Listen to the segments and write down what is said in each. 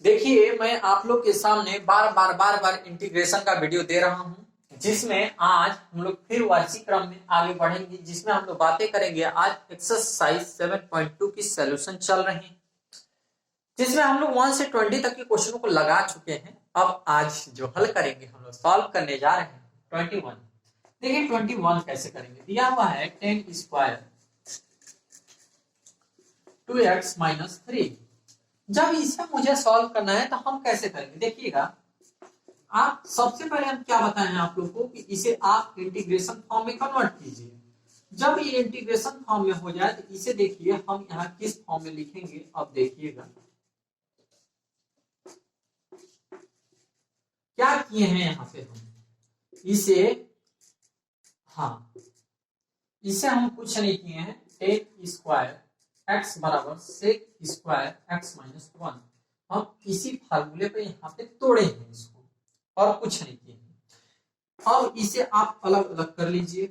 देखिए, मैं आप लोग के सामने बार बार इंटीग्रेशन का वीडियो दे रहा हूं, जिसमें आज हम लोग फिर वार्षिक क्रम में आगे बढ़ेंगे, जिसमें हम लोग बातें करेंगे। आज एक्सरसाइज 7.2 की सॉल्यूशन चल रहे हैं, जिसमें हम लोग 1 से 20 तक के क्वेश्चनों को लगा चुके हैं। अब आज जो हल करेंगे, हम लोग सॉल्व करने जा रहे हैं 21। देखिए 21 कैसे करेंगे। दिया हुआ है 10 स्क्वायर 2x माइनस 3। जब इसे मुझे सॉल्व करना है तो हम कैसे करेंगे, देखिएगा। आप सबसे पहले हम क्या बताए हैं आप लोग को कि इसे आप इंटीग्रेशन फॉर्म में कन्वर्ट कीजिए। जब ये इंटीग्रेशन फॉर्म में हो जाए तो इसे देखिए हम यहाँ किस फॉर्म में लिखेंगे। अब देखिएगा क्या किए हैं यहाँ पे हम इसे, हाँ, इसे हम कुछ नहीं किए हैं। 10 स्क्वायर x बराबर सेक स्क्वायर x माइनस 1, हम इसी फार्मूले पे यहाँ पे तोड़े हैं इसको, और कुछ नहीं किए हैं। अब इसे आप अलग अलग कर लीजिए।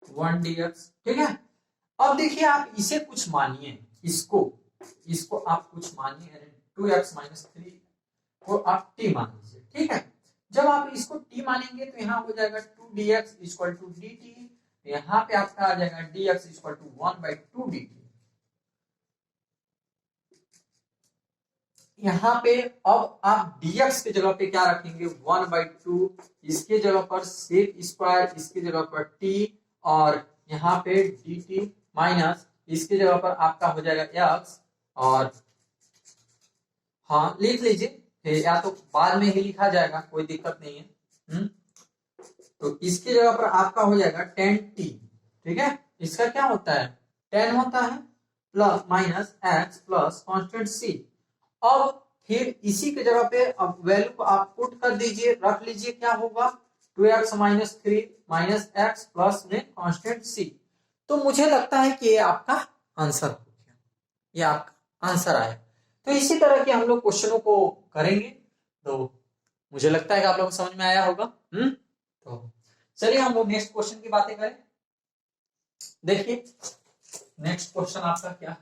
वन dx, ठीक है। अब देखिए आप इसे कुछ मानिए, इसको आप कुछ मानिए। 2x माइनस 3 को आप t मान लीजिए, ठीक है। जब आप इसको t मानेंगे तो यहाँ हो जाएगा 2dx इक्वल टू dt। यहाँ पे आपका आ जाएगा dx इक्वल टू 1/2 dt। यहाँ पे अब आप dx के जगह पे क्या रखेंगे, 1/2। इसके जगह पर सेक स्क्वायर, इसके जगह पर t, और यहाँ पे dt माइनस इसके जगह पर आपका हो जाएगा x, और हाँ लिख लीजिए, या तो बाद में ही लिखा जाएगा, कोई दिक्कत नहीं है। तो इसकी जगह पर आपका हो जाएगा 10t, ठीक है। इसका क्या होता है, 10 होता है plus minus x plus constant c। अब फिर इसी के जगह पे अब वैल्यू को आप पुट कर दीजिए, रख लीजिए। क्या होगा, 2x minus 3 minus x plus में कॉन्स्टेंट c। तो मुझे लगता है कि ये आपका आंसर हो गया, ये आपका आंसर आया। तो इसी तरह के हम लोग क्वेश्चनों को करेंगे। तो मुझे लगता है कि आप लोगों को समझ में आया होगा। तो चलिए हम लोग नेक्स्ट क्वेश्चन की बातें करें। देखिए नेक्स्ट क्वेश्चन आपका क्या है।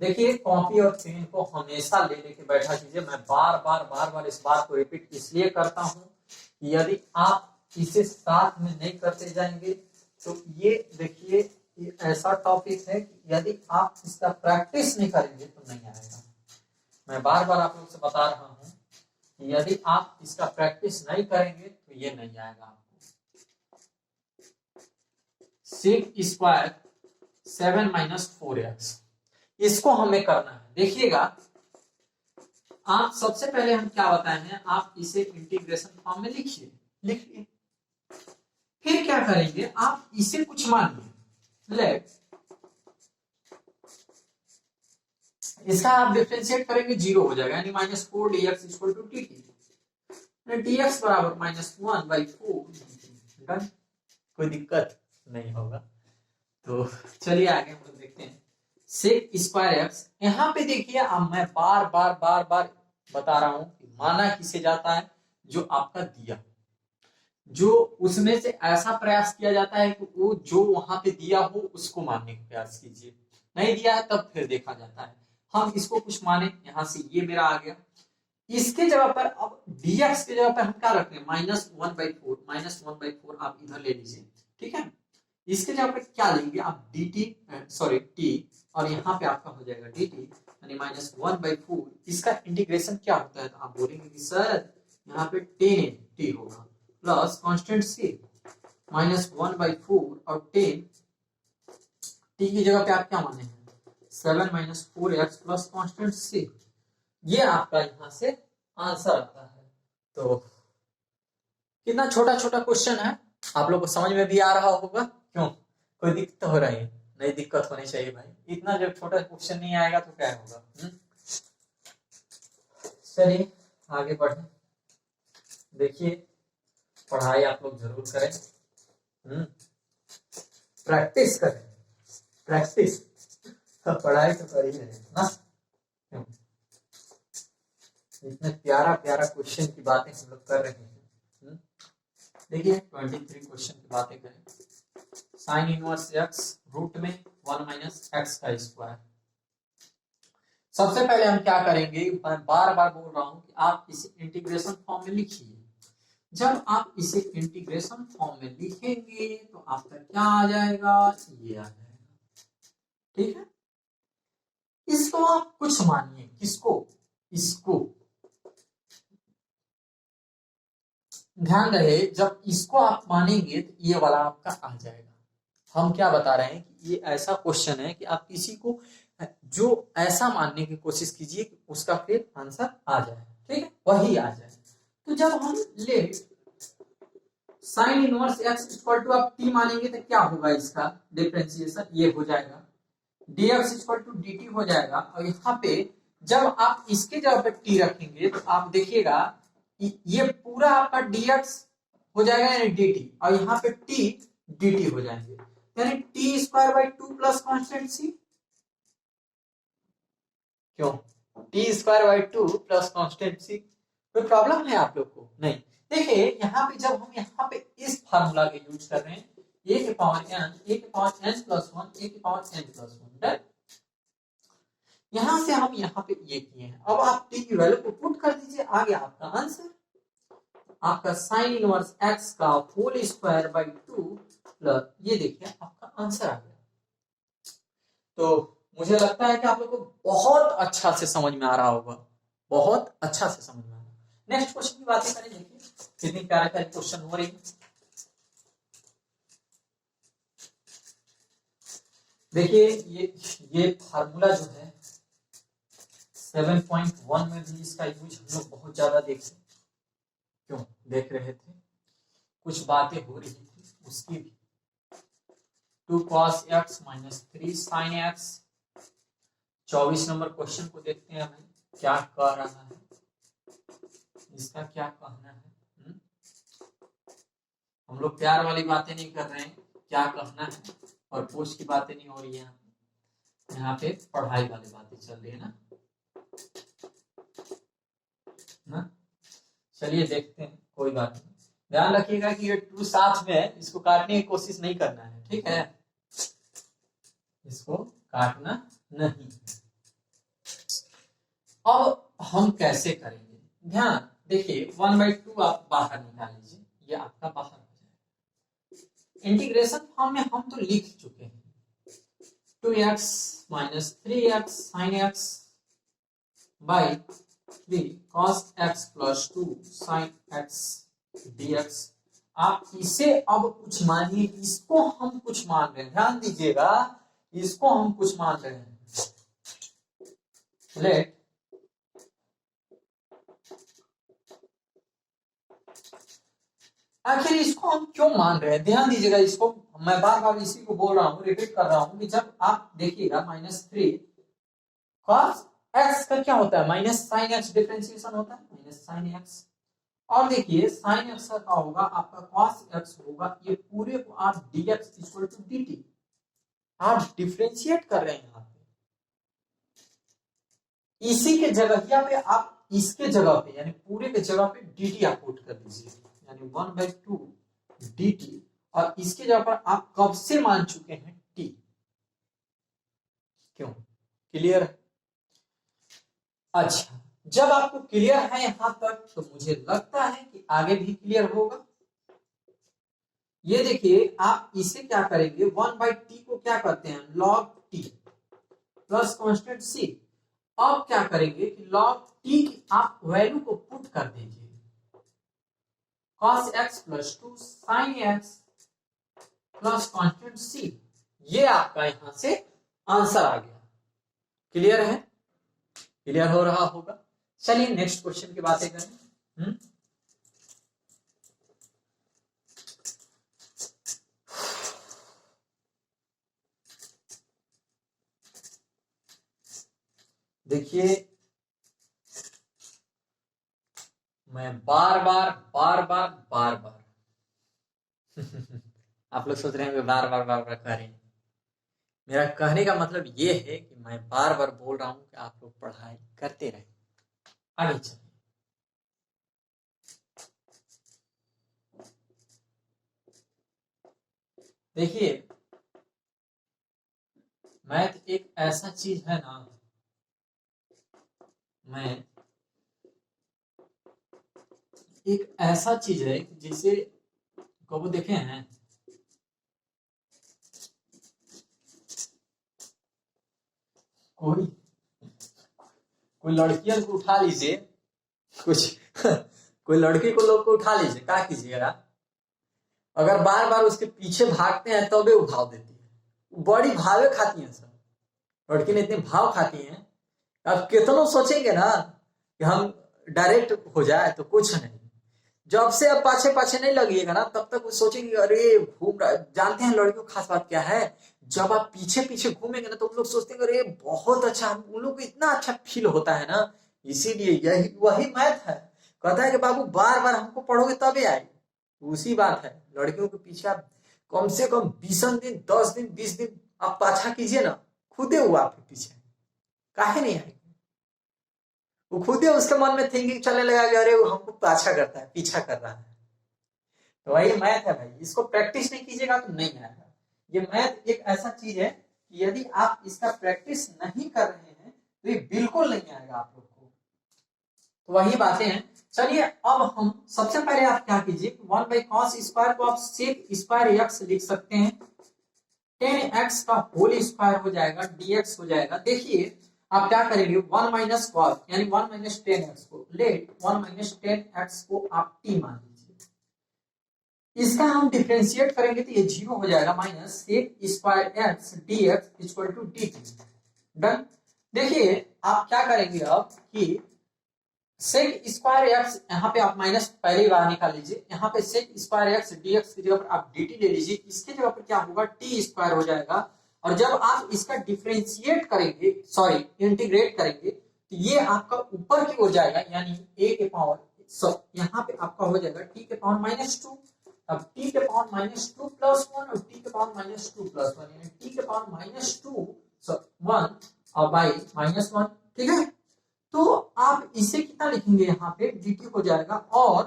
देखिए कॉपी और पेन को हमेशा ले लेके बैठा कीजिए। मैं बार बार इस बात को रिपीट इसलिए करता हूं कि यदि आप इसे साथ में नहीं करते जाएंगे तो ये देखिए ये ऐसा टॉपिक है कि यदि आप इसका प्रैक्टिस नहीं करेंगे तो नहीं आएगा। मैं बार बार आप लोग से बता रहा हूं कि यदि आप इसका प्रैक्टिस नहीं करेंगे तो ये नहीं आएगा आपको। सेक स्क्वायर 7 माइनस 4x, इसको हमें करना है। देखिएगा आप सबसे पहले हम क्या बताए हैं, आप इसे इंटीग्रेशन फॉर्म में लिखिए। फिर क्या करेंगे, आप इसे कुछ मानिए। लेट इसका आप डिफरेंशिएट करेंगे, 0 हो जाएगा, यानी minus 4 dx equal to dt। dx बराबर माइनस 1/4। डन, कोई दिक्कत नहीं होगा। तो चलिए आगे हम लोग देखते हैं। सेक स्क्वायर एक्स, यहाँ पे देखिए अब मैं बार बार बता रहा हूं कि माना किसे जाता है, जो आपका दिया, जो उसमें से ऐसा प्रयास किया जाता है कि वो जो वहां पे दिया हो उसको मानने का प्रयास कीजिए। नहीं दिया है तब फिर देखा जाता है। हम इसको कुछ माने, यहां से ये मेरा आ गया। इसके जगह पर अब dx के जगह पर हम क्या रखते हैं, -1/4 आप इधर ले लीजिए, ठीक है। इसके जगह पे क्या लेंगे आप, dt सॉरी t, और यहाँ पे आपका हो जाएगा dt, यानी -1/4। इसका इंटीग्रेशन क्या होता है, तो आप बोलेंगे कि सर यहाँ पे 10t होगा प्लस कॉन्स्टेंट c -1/4 और 10 t की जगह पे आप क्या माने हैं, 7 minus 4x plus constant c। ये आपका यहाँ से आंसर आता है। तो कितना छोटा छोटा क्वेश्चन है, आप लोग को समझ में भी आ रहा होगा। क्यों, कोई दिक्कत हो रही है, नहीं दिक्कत होनी चाहिए भाई। इतना जब छोटा क्वेश्चन नहीं आएगा तो क्या होगा। चलिए आगे बढ़े। देखिए पढ़ाई आप लोग जरूर करें, प्रैक्टिस करें, प्रैक्टिस, पढ़ाई तो कर ही रहे ना। क्यों, इतने प्यारा प्यारा क्वेश्चन की बातें हम लोग कर रहे हैं। देखिए 23 क्वेश्चन की बातें करें। साइन इनवर्स एक्स रूट में 1 माइनस एक्स का स्क्वायर। सबसे पहले हम क्या करेंगे, मैं बार बार बोल रहा हूं कि आप इसे इंटीग्रेशन फॉर्म में लिखिए। जब आप इसे इंटीग्रेशन फॉर्म में लिखेंगे तो आपका क्या आ जाएगा, ये आ जाएगा। ठीक है, इसको आप कुछ मानिए, किसको, इसको। ध्यान रहे जब इसको आप मानेंगे तो ये वाला आपका आ जाएगा। हम क्या बता रहे हैं कि ये ऐसा क्वेश्चन है कि आप किसी को जो ऐसा मानने की कोशिश कीजिए कि उसका फिर आंसर आ जाए। ठीक है, वही आ जाए। तो जब हम let sine inverse x equal to आप टी मानेंगे तो क्या होगा, इसका डिफरेंशिएशन ये हो जाएगा, dx इक्वल टू dt हो जाएगा। और यहाँ पे जब आप इसके जगह पे टी रखेंगे तो आप देखिएगा ये पूरा आपका dx हो जाएगा यानी dt, और यहाँ पे t dt हो जाएंगे, यानी T square by 2 plus constant C. क्यों, T square by 2 plus constant C, कोई प्रॉब्लम है आप लोग को? नहीं। देखिए यहाँ पे जब हम यहाँ पे इस फार्मूला के यूज कर रहे हैं, a के पावर n, a के पावर n प्लस 1, a के पावर n प्लस 1, यहां से हम यहाँ पे ये किए हैं। अब आप t की वैल्यू को पुट कर दीजिए, आ गया आपका आंसर। आपका साइन इनवर्स x का होल स्क्वायर बाई 2 प्लस, ये देखिए आपका आंसर आ गया। तो मुझे लगता है कि आप लोग को बहुत अच्छा से समझ में आ रहा होगा, बहुत अच्छा से समझ में आ रहा है। नेक्स्ट क्वेश्चन की बातें करें, देखिए कितनी प्यारे प्यारे क्वेश्चन हो रही है। देखिए ये फार्मूला जो है 7.1 में भी इसका यूज हम लोग बहुत ज्यादा देखते, क्यों देख रहे थे, कुछ बातें हो रही थी उसकी भी। 2 cos x minus 3 sin x। 24 number question को देखते हैं हमें क्या कह रहा है, इसका क्या कहना है। हम लोग प्यार वाली बातें नहीं कर रहे हैं, क्या कहना है और पोस्ट की बातें नहीं हो रही है, यहाँ पे पढ़ाई वाली बातें चल रही है ना। चलिए देखते हैं, कोई बात नहीं। ध्यान रखिएगा कि ये 2 साथ में है, इसको काटने की कोशिश नहीं करना है, ठीक है, इसको काटना नहीं। अब हम कैसे करेंगे, ध्यान देखिए 1/2 आप बाहर निकाल लीजिए, ये आपका बाहर हो जाएगा। इंटीग्रेशन फॉर्म में हम तो लिख चुके हैं, 2x minus 3x sin x by 3 cos x plus 2 sin x dx। आप इसे अब कुछ मानिए, इसको हम कुछ मान रहे हैं, ध्यान दीजिएगा, इसको हम कुछ मान रहे हैं। लेट आखिर इसको हम क्यों मान रहे हैं, ध्यान दीजिएगा, इसको मैं बार बार इसी को बोल रहा हूं, रिपीट कर रहा हूं कि जब आप देखिएगा -3 cos x का क्या होता है, माइनस साइन एक्स डिफरेंशिएशन होता है, माइनस साइन एक्स। और देखिए साइन एक्स का क्या होगा, आपका cos x होगा, ये पूरे को आप dx इक्वल टू dt आप डिफरेंशिएट कर रहे हैं यहाँ पे, इसी के जगह पे आप इसके जगह पे यानी पूरे के जगह पे dt आप पुट कर दीजिए, यानी 1/2 dt, और इसके जगह पर आप कब से मान चुके हैं t। क्यों, क्लियर है? अच्छा, जब आपको क्लियर है यहां तक तो मुझे लगता है कि आगे भी क्लियर होगा। ये देखिए आप इसे क्या करेंगे, 1/t को क्या करते हैं, log t plus constant c। अब क्या करेंगे कि log t की आप वैल्यू को पुट कर दीजिए, cos x plus 2 sin x plus constant c, ये आपका यहां से आंसर आ गया। क्लियर है, क्लियर हो रहा होगा। चलिए नेक्स्ट क्वेश्चन की बातें करें। देखिए मैं बार बार आप लोग सोच रहे हैं बार बार कह रहे हैं, मेरा कहने का मतलब ये है कि मैं बार बार बोल रहा हूं कि आप लोग पढ़ाई करते रहें। आगे चलिए, देखिए मैथ एक ऐसा चीज है ना, मैथ एक ऐसा चीज है जिसे कबो देखे हैं, कोई कोई लड़कियों को उठा लीजिए, कुछ कोई लड़की को लोग को उठा लीजिए, क्या कीजिएगा, अगर बार बार उसके पीछे भागते हैं तब वो भाव देती है, बड़ी भावे खाती है सब, लड़की ने इतने भाव खाती हैं। अब कितनों सोचेंगे ना कि हम डायरेक्ट हो जाए तो कुछ नहीं, जब से अब पाछे पाछे नहीं लगिएगा ना तब तक वो सोचेंगे अरे घूम रहा है। जानते हैं लड़कियों खास बात क्या है, जब आप पीछे पीछे घूमेंगे ना तो उन लोग सोचते हैं अरे बहुत अच्छा, उन लोग को इतना अच्छा फील होता है ना, इसीलिए यही वही मैथ है, कहता है कि बाबू बार बार हमको पढ़ोगे तबे आए, उसी बात है। लड़कियों के पीछे आप कम से कम 20 दिन 10 दिन 20 दिन आप पाछा कीजिए ना, खुदे हुआ आपके पीछे, काहे नहीं आएगी, वो खुद ही उसके मन में थिंकिंग चलने लगा कि अरे वो हमको पाछा करता है, पीछा कर रहा है। तो वही मैथ है भाई, इसको प्रैक्टिस नहीं कीजिएगा तो नहीं आएगा। ये मैथ एक ऐसा चीज है कि यदि आप इसका प्रैक्टिस नहीं कर रहे हैं तो ये बिल्कुल नहीं आएगा आप लोग को। तो वही बातें हैं। चलिए अब हम सबसे पहले आप क्या कीजिए, 1/cos² को आप sec² लिख सकते हैं, 10x का होल स्क्वायर हो जाएगा, dx हो जाएगा। देखिए आप क्या करेंगे, 1 माइनस कॉस यानी 1 माइनस 10x को लेट 1 माइनस 10x को आप t मान लीजिए, इसका हम डिफरेंशिएट करेंगे तो ये 0 हो जाएगा, minus sec² dx equal to dt। Done. देखिए आप क्या करेंगे अब कि sec² यहाँ पे आप माइनस पहले ही बाहर निकाल लीजिए, यहाँ पे sec² dx की जगह पर आप dt ले लीजिए, इसके जगह पर क्या होगा t² हो जाएगा। और जब आप इसका डिफरेंशिएट करेंगे, सॉरी इंटीग्रेट करेंगे, तो ये आपका ऊपर की ओर जाएगा, यानी a के पावर यहाँ पे आपका हो जाएगा t के पावर -2, अब t के पावर -2 प्लस 1 और t के पावर -2 प्लस 1, यानी t के पावर -2 1 और बाई -1। ठीक है, तो आप इसे कितना लिखेंगे, यहाँ पे dt हो जाएगा, और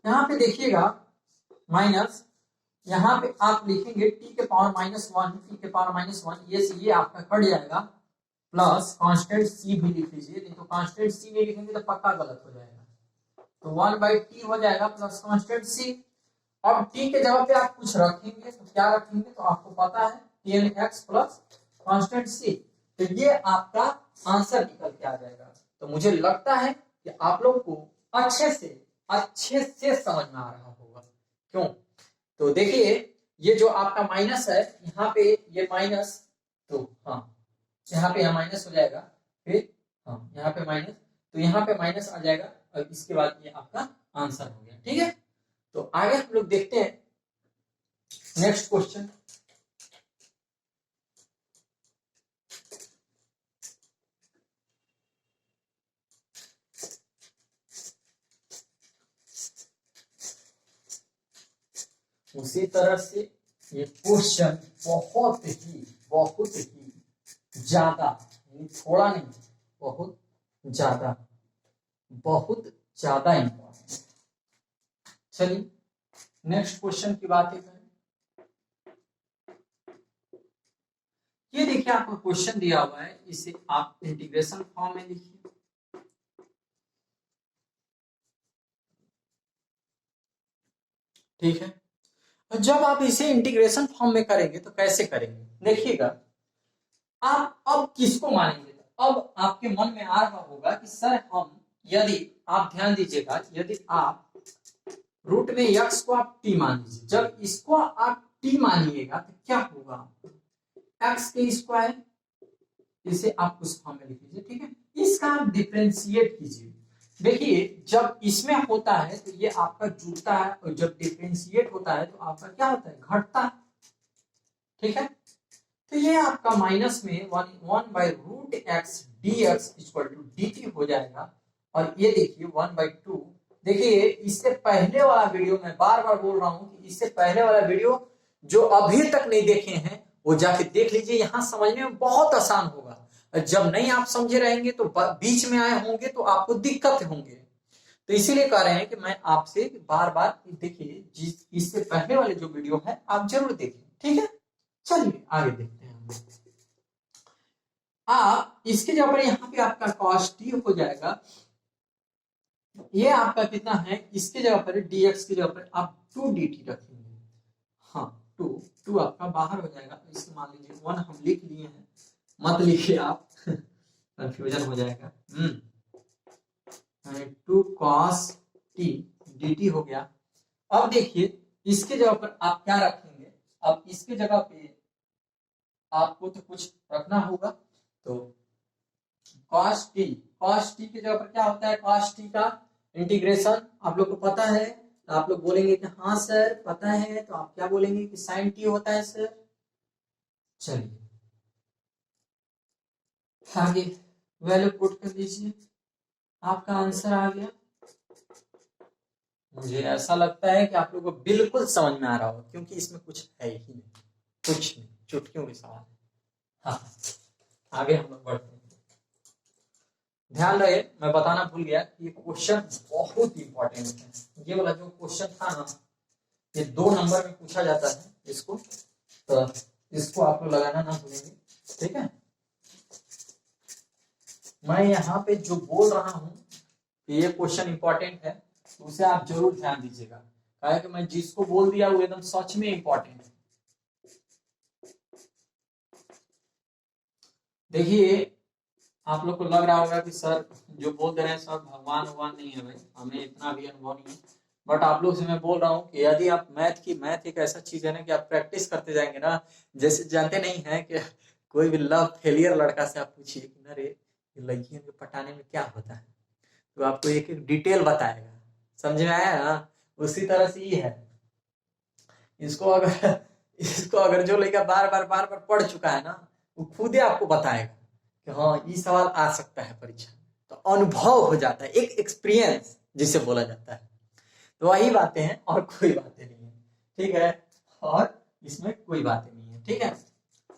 यहाँ पे देखिएगा माइनस, यहाँ पे आप लिखेंगे t के पावर -1, t के पावर -1, ये से ये आपका कट जाएगा, प्लस कांस्टेंट c भी लिख लीजिए, नहीं तो कांस्टेंट c नहीं लिखेंगे तो पक्का गलत हो जाएगा, तो 1/t हो जाएगा प्लस कांस्टेंट c। अब t के जगह पे आप कुछ रखेंगे तो क्या रखेंगे, तो आपको पता है 10x प्लस कांस्टेंट c, तो ये आपका आंसर निकल के आ जाएगा। तो मुझे लगता है कि आप लोग को अच्छे से समझ में आ रहा होगा, क्यों, तो देखिए ये जो आपका माइनस है, यहाँ पे ये माइनस, तो हाँ यहाँ पे माइनस हो जाएगा, फिर हाँ यहाँ पे माइनस, तो यहाँ पे माइनस आ जाएगा, और इसके बाद ये आपका आंसर हो गया। ठीक है, तो आगे हम लोग देखते हैं नेक्स्ट क्वेश्चन। उसी तरह से ये क्वेश्चन बहुत ही ज्यादा, थोड़ा नहीं, बहुत ज्यादा इंपॉर्टेंट। चलिए नेक्स्ट क्वेश्चन की बात करें। ये देखिए आपको क्वेश्चन दिया हुआ है, इसे आप इंटीग्रेशन फॉर्म में लिखिए। ठीक है, जब आप इसे इंटीग्रेशन फॉर्म में करेंगे तो कैसे करेंगे, देखिएगा आप अब किसको मानेंगे, अब आपके मन में आ रहा होगा कि सर हम, यदि आप ध्यान दीजिएगा, यदि आप रूट में x को आप t मान लीजिए, जब इसको आप t मानिएगा तो क्या होगा, x के स्क्वायर, इसे आप उस फॉर्म में लिख लीजिए। ठीक है, इसका आप डिफरेंशिएट कीजिए, देखिए जब इसमें होता है तो ये आपका जुड़ता है, और जब डिफरेंशिएट होता है तो आपका क्या होता है, घटता है। ठीक है, तो ये आपका माइनस में 1/√x dx equal to dt हो जाएगा, और ये देखिए 1/2। देखिए इससे पहले वाला वीडियो, मैं बार बार बोल रहा हूं कि इससे पहले वाला वीडियो जो अभी तक नहीं देखे हैं वो जाके देख लीजिए, यहां समझने में बहुत आसान होगा। जब नहीं आप समझे रहेंगे तो बीच में आए होंगे तो आपको दिक्कत होंगे, तो इसीलिए कह रहे हैं कि मैं आपसे बार बार देखिए, इससे पहले वाले जो वीडियो है आप जरूर देखें, ठीक है। चलिए आगे देखते हैं हम। आप इसके जगह पर यहाँ पे आपका cos t हो जाएगा, ये आपका कितना है, इसके जगह पर dx की जगह पर आप 2dt रखेंगे। हाँ, 2 आपका बाहर हो जाएगा, तो इसे मान लीजिए 1 हम लिख लिए हैं, मत लिखिए आप कंफ्यूजन हो जाएगा। 2 cos t dt हो गया। अब देखिए इसके जगह पर आप क्या रखेंगे, अब इसके जगह पे आपको तो कुछ रखना होगा, तो cos t की जगह पर क्या होता है, cos t का इंटीग्रेशन आप लोग को पता है, तो आप लोग बोलेंगे कि हाँ सर पता है, तो आप क्या बोलेंगे कि sin t होता है सर। चलिए आगे वैल्यू पुट कर दीजिए, आपका आंसर आ गया। मुझे ऐसा लगता है कि आप लोगों को बिल्कुल समझ में आ रहा होगा, क्योंकि इसमें कुछ है ही नहीं, कुछ नहीं, चुटकियों के सवाल है। हाँ, आगे हम लोग बढ़ते हैं। ध्यान रहे, मैं बताना भूल गया कि ये क्वेश्चन बहुत इंपॉर्टेंट है। ये वाला जो क्वेश्चन था ना, ये 2 नंबर में पूछा जाता है इसको, तो इसको आप लोग लगाना ना भूलेंगे, ठीक है। मैं यहाँ पे जो बोल रहा हूँ कि ये क्वेश्चन इंपॉर्टेंट है, तो उसे आप जरूर ध्यान दीजिएगा, कहा कि मैं जिसको बोल दिया वो एकदम सच में इंपॉर्टेंट है। देखिए आप लोग को लग रहा होगा कि सर जो बोल दे रहे हैं सर भगवान नहीं है, भाई हमें इतना भी अनुभव नहीं है, बट आप लोग से मैं बोल रहा हूँ कि यदि आप मैथ एक ऐसा चीज है ना कि आप प्रैक्टिस करते जाएंगे ना, जैसे जानते नहीं है कि कोई भी लव फेलियर लड़का से आप पूछिए कि ना रे लड़कियों के पटाने में क्या होता है, तो आपको एक एक डिटेल बताएगा, समझ में आया ना। उसी तरह से ये है, इसको अगर जो लड़का बार बार पढ़ चुका है ना, वो खुद ही आपको बताएगा कि हाँ ये सवाल आ सकता है परीक्षा, तो अनुभव हो जाता है, एक एक्सपीरियंस जिसे बोला जाता है। तो वही बातें हैं और कोई बातें नहीं है, ठीक है, और इसमें कोई बातें नहीं है, ठीक है।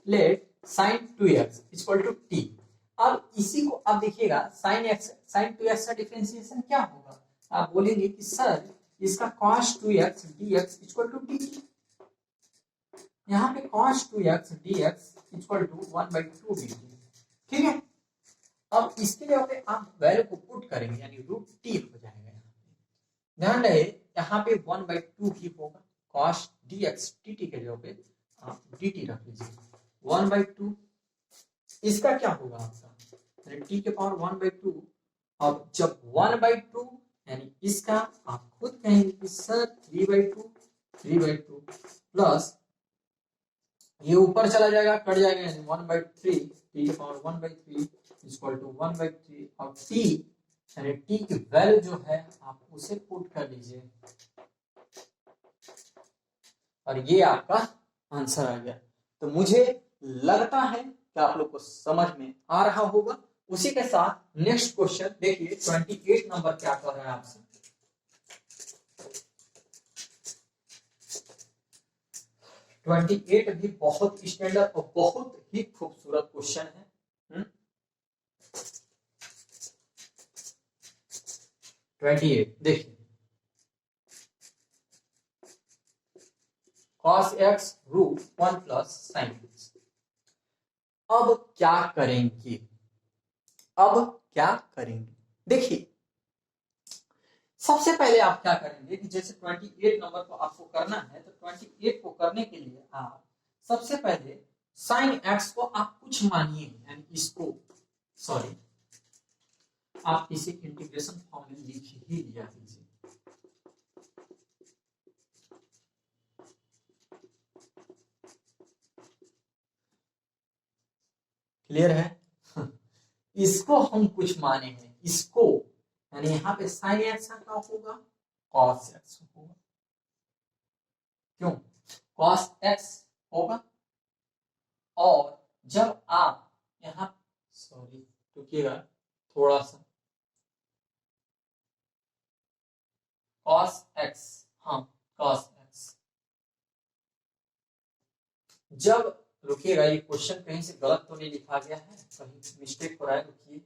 Let sin 2x equal to t। अब इसी को अब देखिएगा sin 2x का डिफरेंशिएशन क्या होगा, आप बोलेंगे कि सर इसका cos 2x dx equal to dt। यहाँ पे cos 2x dx equal to 1/2 dt, ठीक है। अब इसके जगह पे आप वैल्यू को पुट करेंगे, यानी रूट टी हो जाएगा। यहाँ पे ध्यान रहे, यहाँ पे 1/2 ही होगा, cos dx dt के जगह पे आप dt रख लीजिए, 1/2। इसका क्या होगा आपका, t के पावर 1/2। अब जब 1/2 यानी इसका आप खुद कहेंगे कि सर 3/2 प्लस ये ऊपर चला जाएगा, कट जाएगा, यानी 1/3 t के पावर 1/3 इक्वल टू 1/3, और t यानी t की वैल्यू जो है आप उसे पुट कर लीजिए, और ये आपका आंसर आ गया। तो मुझे लगता है कि आप लोग को समझ में आ रहा होगा। उसी के साथ नेक्स्ट क्वेश्चन देखिए, 28 नंबर क्या कर रहा है आपसे। 28 भी बहुत स्टैंडर्ड और बहुत ही खूबसूरत क्वेश्चन है। 28 देखिए, cos x root 1 plus sin x। अब क्या करेंगे, देखिए सबसे पहले आप क्या करेंगे कि जैसे 28 नंबर को आपको करना है, तो 28 को करने के लिए आप सबसे पहले sin x को आप कुछ मानिए, यानी इसको सॉरी आप इसे इंटीग्रेशन फॉर्म में लिख ही लिया कीजिए। क्लियर है इसको हम कुछ माने हैं, इसको यानी यहाँ पे sin x का होगा, cos x होगा, क्यों cos x होगा। और जब आप यहाँ सॉरी रुकिएगा थोड़ा सा, cos x, हाँ cos x, जब रुकिएगा, ये क्वेश्चन कहीं से गलत तो नहीं लिखा गया है, कहीं मिस्टेक हो रहा है, रुकिए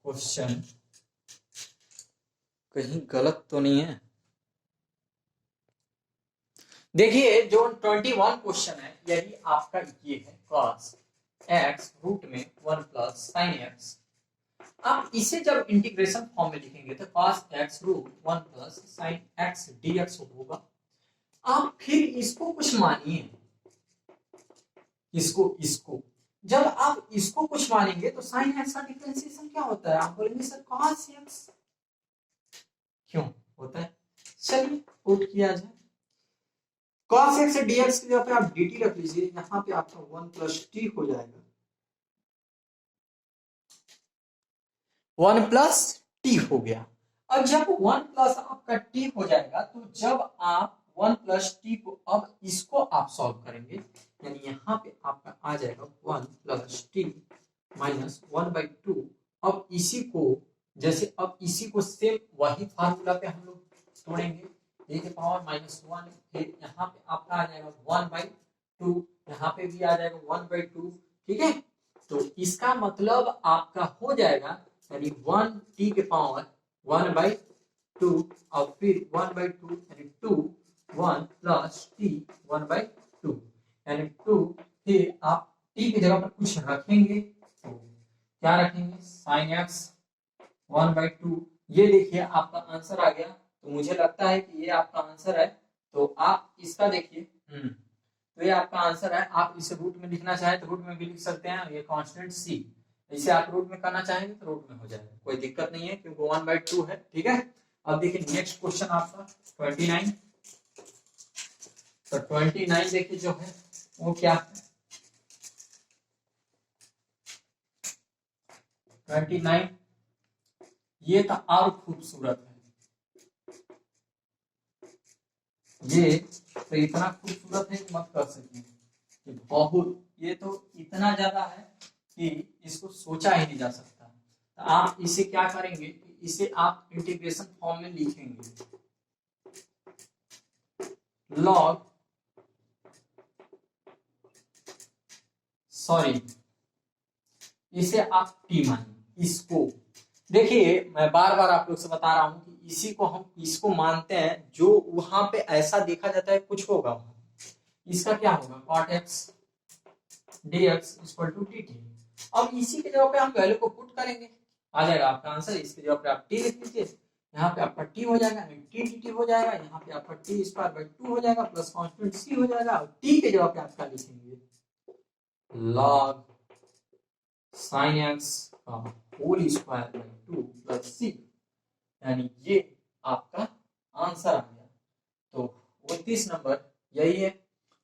क्वेश्चन कहीं गलत तो नहीं है। देखिए जो 21 क्वेश्चन है यही आपका ये है, cos x रूट में 1 प्लस साइन एक्स। आप इसे जब इंटीग्रेशन फॉर्म में लिखेंगे तो cos x root 1 plus sine x dx होगा। आप फिर इसको कुछ मानिए, इसको जब आप इसको कुछ मानेंगे तो साइन एक्स का डिफरेंशिएशन क्या होता है? आप बोलेंगे सर cos x क्यों होता है। चलिए पुट किया जाए, cos x से dx की जगह पे आप dt रख लीजिए, यहाँ पे आपका 1 प्लस t हो जाएगा, 1 प्लस t हो गया। अब जब 1 प्लस आपका t हो जाएगा तो जब आप 1 प्लस t को अब इसको आप सॉल्व करेंगे, यानी यहाँ पे आपका आ जाएगा 1 प्लस t माइनस 1/2। अब इसी को जैसे अब इसी को सेम वही फार्मूला पे हम लोग तोड़ेंगे, e के पावर -1, फिर यहाँ पे आपका आ जाएगा 1/2, यहाँ पे भी आ जाएगा 1/2। ठीक है, तो इसका मतलब आपका हो जाएगा यानी 1t के पावर 1/2 और फिर 1/2 यानी 2 1 प्लस t 1/2 यानी 2। फिर आप t की जगह पर कुछ रखेंगे तो क्या रखेंगे, sin x 1/2। ये देखिए आपका आंसर आ गया, तो मुझे लगता है कि ये आपका आंसर है। तो आप इसका देखिए, तो ये आपका आंसर है। आप इसे रूट में लिखना चाहें तो रूट में भी लिख सकते हैं, ये कांस्टेंट c, इसे आप रूट में करना चाहेंगे तो रूट में हो जाएगा, कोई दिक्कत नहीं है क्योंकि 1/2 है। ठीक है, अब देखिए नेक्स्ट क्वेश्चन आपका 29। तो 29 देखिए जो है वो क्या है, 29 ये तो और खूबसूरत है, ये तो इतना खूबसूरत है कि मत कर सकते, बहुत, ये तो इतना ज्यादा है कि इसको सोचा ही नहीं जा सकता। तो आप इसे क्या करेंगे, इसे आप इंटीग्रेशन फॉर्म में लिखेंगे, लॉग सॉरी इसे आप टी मानिए। इसको देखिए मैं बार बार आप लोग से बता रहा हूं कि इसी को हम इसको मानते हैं, जो वहां पे ऐसा देखा जाता है कुछ होगा वहां, इसका क्या होगा cot x dx equal to dt। अब इसी के जगह पे हम वैल्यू को पुट करेंगे, आ जाएगा आपका आंसर। इसके जगह पे आप t लिख लीजिए, यहाँ पे आपका t हो जाएगा, t dt हो जाएगा, यहाँ पे आपका t²/2 हो जाएगा प्लस कांस्टेंट c हो जाएगा। और t के जगह पे आप क्या लिखेंगे, log sin x का whole square by 2 plus c, यानी ये आपका आंसर आ गया। तो 29 नंबर यही है।